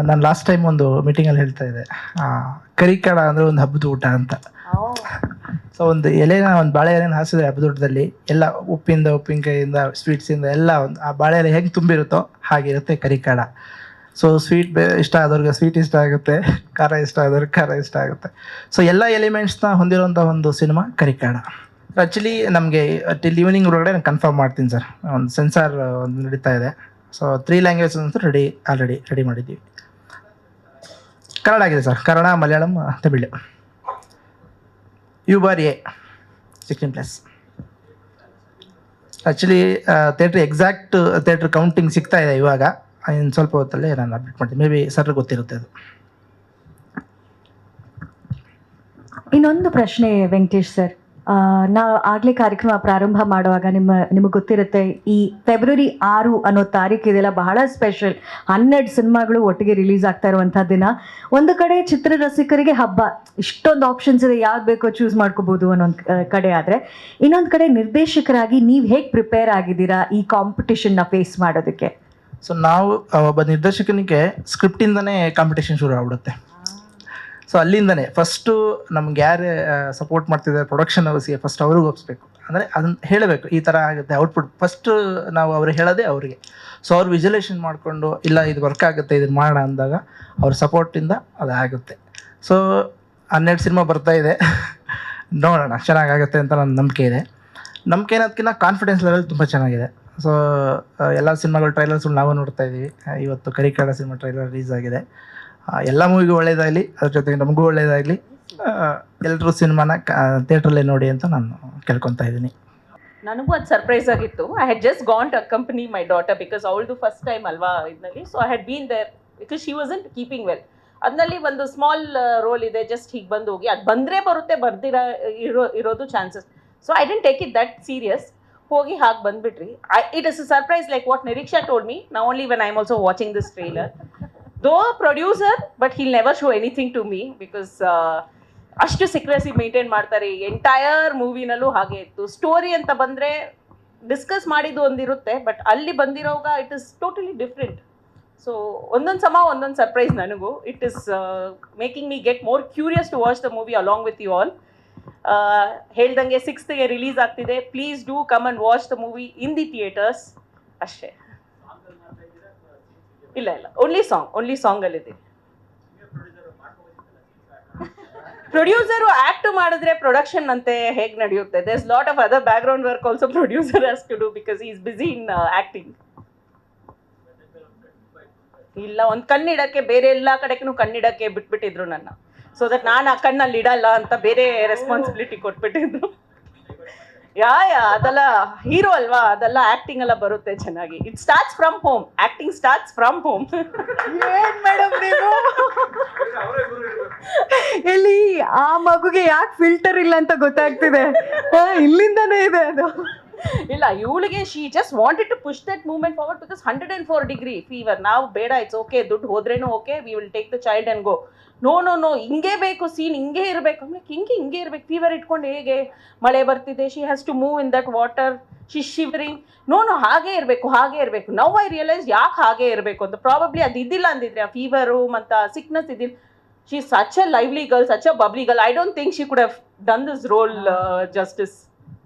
ನಾನು last time ಒಂದು ಮೀಟಿಂಗಲ್ಲಿ ಹೇಳ್ತಾ ಇದ್ದೆ, ಕರಿಕಡ ಅಂದರೆ ಒಂದು ಹಬ್ಬದ ಊಟ ಅಂತ. ಸೊ ಒಂದು ಒಂದು ಬಾಳೆ ಎಲೆನ ಹಾಸಿದ್ರೆ ಹಬ್ಬದ ಊಟದಲ್ಲಿ ಎಲ್ಲ ಉಪ್ಪಿನಕಾಯಿಯಿಂದ ಸ್ವೀಟ್ಸಿಂದ ಎಲ್ಲ ಒಂದು ಆ ಬಾಳೆ ಎಲೆ ಹೆಂಗೆ ತುಂಬಿರುತ್ತೋ ಹಾಗಿರುತ್ತೆ ಕರಿಕಡ. ಸೊ ಸ್ವೀಟ್ ಇಷ್ಟ ಆದವ್ರಿಗೆ ಸ್ವೀಟ್ ಇಷ್ಟ ಆಗುತ್ತೆ, ಖಾರ ಇಷ್ಟ ಆದವ್ರಿಗೆ ಖಾರ ಇಷ್ಟ ಆಗುತ್ತೆ. ಸೊ ಎಲ್ಲ ಎಲಿಮೆಂಟ್ಸ್ನ ಹೊಂದಿರುವಂಥ ಒಂದು ಸಿನಿಮಾ ಕರಿಕಡ. ಆ್ಯಕ್ಚುಲಿ ನಮಗೆ ಟಿಲ್ ಈವ್ನಿಂಗ್ ಒಳಗಡೆ ನಾನು ಕನ್ಫರ್ಮ್ ಮಾಡ್ತೀನಿ ಸರ್. ಒಂದು ಸೆನ್ಸಾರ್ ಒಂದು ನಡೀತಾ ಇದೆ. ಸೊ 3 ಲ್ಯಾಂಗ್ವೇಜಸ್ ಅಂತೂ ಆಲ್ರೆಡಿ ರೆಡಿ ಮಾಡಿದ್ದೀವಿ. ಕನ್ನಡ ಆಗಿದೆ sir, Kannada, Malayalam, Tamil. U/A 16+. Actually exact theatre counting ಸಿಗ್ತಾ ಇದೆ ಇವಾಗ. ಇನ್ನು ಸ್ವಲ್ಪ ಹೊತ್ತಲ್ಲೇ ನಾನು ಅಪ್ಡೇಟ್ ಮಾಡ್ತೀನಿ. ಮೇ ಬಿ ಸರ್ ಗೊತ್ತಿರುತ್ತೆ ಅದು. ಇನ್ನೊಂದು ಪ್ರಶ್ನೆ ವೆಂಕಟೇಶ್ ಸರ್, ನಾವು ಆಗಲೇ ಕಾರ್ಯಕ್ರಮ ಪ್ರಾರಂಭ ಮಾಡುವಾಗ ನಿಮಗೆ ಗೊತ್ತಿರುತ್ತೆ, ಈ ಫೆಬ್ರವರಿ 6 ಅನ್ನೋ ತಾರೀಕು ಇದೆಲ್ಲ ಬಹಳ ಸ್ಪೆಷಲ್. 12 ಸಿನಿಮಾಗಳು ಒಟ್ಟಿಗೆ ರಿಲೀಸ್ ಆಗ್ತಾ ಇರುವಂಥ ದಿನ. ಒಂದು ಕಡೆ ಚಿತ್ರರಸಿಕರಿಗೆ ಹಬ್ಬ, ಇಷ್ಟೊಂದು ಆಪ್ಷನ್ಸ್ ಇದೆ, ಯಾವ್ದು ಬೇಕೋ ಚೂಸ್ ಮಾಡ್ಕೋಬೋದು ಅನ್ನೊಂದು ಕಡೆ. ಆದರೆ ಇನ್ನೊಂದು ಕಡೆ ನಿರ್ದೇಶಕರಾಗಿ ನೀವು ಹೇಗೆ ಪ್ರಿಪೇರ್ ಆಗಿದ್ದೀರಾ ಈ ಕಾಂಪಿಟಿಷನ್ನ ಫೇಸ್ ಮಾಡೋದಕ್ಕೆ? ಸೊ ನಾವು ಒಬ್ಬ ನಿರ್ದೇಶಕನಿಗೆ ಸ್ಕ್ರಿಪ್ಟಿಂದನೇ ಕಾಂಪಿಟೇಷನ್ ಶುರು ಆಗ್ಬಿಡುತ್ತೆ. ಸೊ ಅಲ್ಲಿಂದನೇ ಫಸ್ಟು ನಮ್ಗೆ ಯಾರೇ ಸಪೋರ್ಟ್ ಮಾಡ್ತಿದ್ದಾರೆ ಪ್ರೊಡಕ್ಷನ್ ಹೌಸ್ಗೆ ಫಸ್ಟ್ ಅವ್ರಿಗೆ ಒಪ್ಪಿಸ್ಬೇಕು. ಅಂದರೆ ಅದನ್ನು ಹೇಳಬೇಕು, ಈ ಥರ ಆಗುತ್ತೆ ಔಟ್ಪುಟ್ ಫಸ್ಟು ನಾವು ಅವ್ರಿಗೆ ಹೇಳೋದೇ ಅವರಿಗೆ. ಸೊ ಅವ್ರು ವಿಜುಲೇಷನ್ ಮಾಡಿಕೊಂಡು ಇಲ್ಲ ಇದು ವರ್ಕ್ ಆಗುತ್ತೆ ಇದನ್ನು ಮಾಡೋಣ ಅಂದಾಗ ಅವ್ರ ಸಪೋರ್ಟಿಂದ ಅದಾಗುತ್ತೆ. ಸೊ 12 ಸಿನಿಮಾ ಬರ್ತಾ ಇದೆ, ನೋಡೋಣ ಚೆನ್ನಾಗಾಗುತ್ತೆ ಅಂತ ನನ್ನ ನಂಬಿಕೆ ಇದೆ. ನಂಬಿಕೆ ಅನ್ನೋದಕ್ಕಿಂತ ಕಾನ್ಫಿಡೆನ್ಸ್ ಲೆವೆಲ್ ತುಂಬ ಚೆನ್ನಾಗಿದೆ. ಸೊ ಎಲ್ಲ ಸಿನಿಮಾಗಳು ಟ್ರೈಲರ್ಸ್ಗಳು ನಾವು ನೋಡ್ತಾ ಇದ್ದೀವಿ. ಇವತ್ತು ಕರಿಕಡ ಸಿನಿಮಾ ಟ್ರೈಲರ್ ರಿಲೀಸ್ ಆಗಿದೆ. ಎಲ್ಲ ಮೂವಿಗೂ ಒಳ್ಳೇದಾಗಲಿ, ಅದ್ರ ಜೊತೆಗೆ ನಮಗೂ ಒಳ್ಳೇದಾಗಲಿ. ಎಲ್ಲರೂ ಸಿನಿಮಾನ ಥಿಯೇಟ್ರಲ್ಲೇ ನೋಡಿ ಅಂತ ನಾನು ಕೇಳ್ಕೊತಾ ಇದ್ದೀನಿ. ನನಗೂ ಅದು ಸರ್ಪ್ರೈಸ್ ಆಗಿತ್ತು. I had just gone to accompany my daughter because ಅವಳದು ಫಸ್ಟ್ ಟೈಮ್ ಅಲ್ವಾ ಇದರಲ್ಲಿ. So I had been there because she wasn't keeping well. ಅದರಲ್ಲಿ ಒಂದು ಸ್ಮಾಲ್ ರೋಲ್ ಇದೆ, ಜಸ್ಟ್ ಹೀಗೆ ಬಂದು ಹೋಗಿ ಅದು ಬಂದರೆ ಬರುತ್ತೆ, ಇರೋದು chances. So I didn't take it that serious. ಹೋಗಿ ಹಾಗೆ ಬಂದುಬಿಟ್ರಿ. It is a surprise like what Niriksha told me ನಾ only when I am also watching this trailer. Though a producer, but he'll never show anything to me because ಅಷ್ಟು secrecy maintain ಮಾಡ್ತಾರೆ. Entire ಮೂವಿನಲ್ಲೂ ಹಾಗೆ ಇತ್ತು. Story ಅಂತ ಬಂದರೆ discuss ಮಾಡಿದ್ದು ಒಂದಿರುತ್ತೆ, but ಅಲ್ಲಿ ಬಂದಿರೋವಾಗ it is totally different. So ಒಂದೊಂದು ಸರ್ಪ್ರೈಸ್ ನನಗೂ. It is making me get more curious to watch the movie along with you all. ಹೇಳ್ದಂಗೆ 6th ರಿಲೀಸ್ ಆಗ್ತಿದೆ. Please do come and watch the movie in the theatres ಅಷ್ಟೇ. ಇಲ್ಲ only ಸಾಂಗಲ್ಲಿದೆ. Producer act ಮಾಡಿದ್ರೆ production ಅಂತೆ ಹೇಗೆ ನಡೆಯುತ್ತೆ? There is lot of other background work also producer has to do because he is busy in acting. ಇಲ್ಲ, ಒಂದು ಕಣ್ಣಿಡಕ್ಕೆ ಬೇರೆ ಎಲ್ಲ ಕಡೆಗೂ ಕಣ್ಣಿಡಕ್ಕೆ ಬಿಟ್ಬಿಟ್ಟಿದ್ರು ನನ್ನ. ಸೊ ದಟ್ ನಾನು ಆ ಕಣ್ಣಲ್ಲಿ ಇಡಲ್ಲ ಅಂತ ಬೇರೆ ರೆಸ್ಪಾನ್ಸಿಬಿಲಿಟಿ ಕೊಟ್ಬಿಟ್ಟಿದ್ರು. ಅದೆಲ್ಲ ಹೀರೋ ಅಲ್ವಾ, ಅದೆಲ್ಲ ಆ್ಯಕ್ಟಿಂಗ್ ಎಲ್ಲ ಬರುತ್ತೆ ಚೆನ್ನಾಗಿ. It starts from home, acting starts from home. ಏನ್ ಮೇಡಮ್ ನೀವು ಇಲ್ಲಿ ಆ ಮಗುಗೆ ಯಾಕೆ ಫಿಲ್ಟರ್ ಇಲ್ಲ ಅಂತ ಗೊತ್ತಾಗ್ತಿದೆ. ಇಲ್ಲಿಂದಾನೇ ಇದೆ ಅದು. ಇಲ್ಲ, ಇವಳಿಗೆ she just wanted to push that movement forward because 104 degree fever. ನಾವು ಬೇಡ, ಇಟ್ಸ್ ಓಕೆ, ದುಡ್ಡು ಹೋದ್ರೇನು okay, we will take the child and go. No ಹಿಂಗೆ ಬೇಕು ಸೀನ್, ಹಿಂಗೆ ಇರಬೇಕು. ಆಮೇಲೆ ಹಿಂಗೆ ಇರಬೇಕು, ಫೀವರ್ ಇಟ್ಕೊಂಡು ಹೇಗೆ? ಮಳೆ ಬರ್ತಿದೆ, she has to move in that water, she shivering. No ಹಾಗೇ ಇರಬೇಕು. ನೌ ಐ ರಿಯಲೈಸ್ ಯಾಕೆ ಹಾಗೆ ಇರಬೇಕು ಅಂತ. ಪ್ರಾಬಬ್ಲಿ ಅದು ಇದ್ದಿಲ್ಲ ಅಂದಿದ್ರೆ, ಆ ಫೀವರು ಮತ್ತು ಸಿಕ್ನೆಸ್ ಇದ್ದಿಲ್ಲ. She such a lively girl, such a bubbly girl. I don't think she could have done this roll justice.